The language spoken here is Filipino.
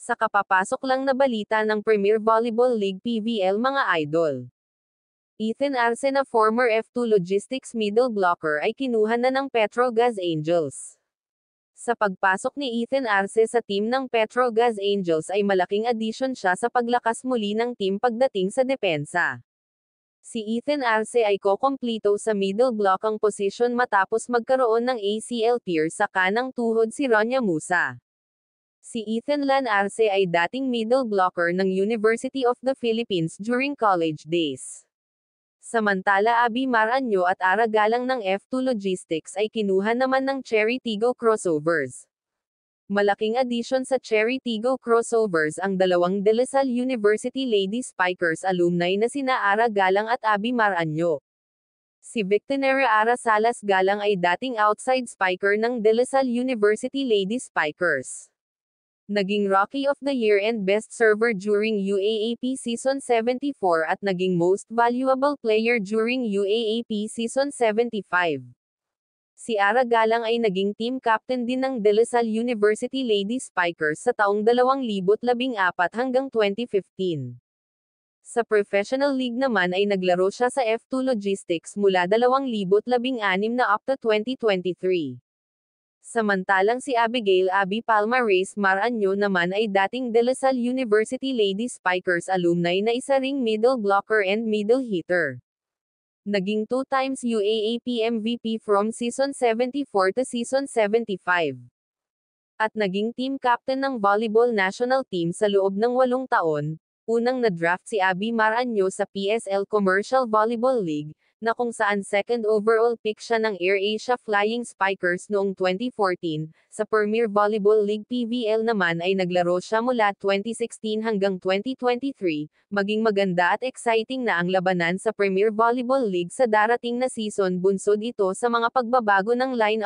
Sa kapapasok lang na balita ng Premier Volleyball League PVL mga idol. Ethan Arce na former F2 Logistics middle blocker ay kinuha na ng Petrogas Angels. Sa pagpasok ni Ethan Arce sa team ng Petrogas Angels ay malaking addition siya sa paglakas muli ng team pagdating sa depensa. Si Ethan Arce ay kokomplito sa middle block ang posisyon matapos magkaroon ng ACL tear sa kanang tuhod si Ronya Musa. Si Ethan Lan Arce ay dating middle blocker ng University of the Philippines during college days. Samantala Abi Maranyo at Ara Galang ng F2 Logistics ay kinuha naman ng Cherry Tigo Crossovers. Malaking addition sa Cherry Tigo Crossovers ang dalawang De La Salle University Lady Spikers alumni na sina Ara Galang at Abi Maranyo. Si Victonera Ara Salas Galang ay dating outside spiker ng De La Salle University Lady Spikers. Naging Rookie of the Year and Best Server during UAAP Season 74 at naging Most Valuable Player during UAAP Season 75. Si Ara Galang ay naging team captain din ng De La Salle University Lady Spikers sa taong 2014 hanggang 2015. Sa Professional League naman ay naglaro siya sa F2 Logistics mula 2016 na up to 2023. Samantalang si Abigail Abi Palma Reyes Maranyo naman ay dating De La Salle University Lady Spikers alumni na isa ring middle blocker and middle hitter. Naging 2 times UAAP MVP from Season 74 to Season 75. At naging team captain ng volleyball national team sa loob ng 8 taon. Unang na-draft si Abi Maranyo sa PSL Commercial Volleyball League, na kung saan second overall pick siya ng AirAsia Flying Spikers noong 2014, sa Premier Volleyball League PVL naman ay naglaro siya mula 2016 hanggang 2023, maging maganda at exciting na ang labanan sa Premier Volleyball League sa darating na season bunsod ito sa mga pagbabago ng line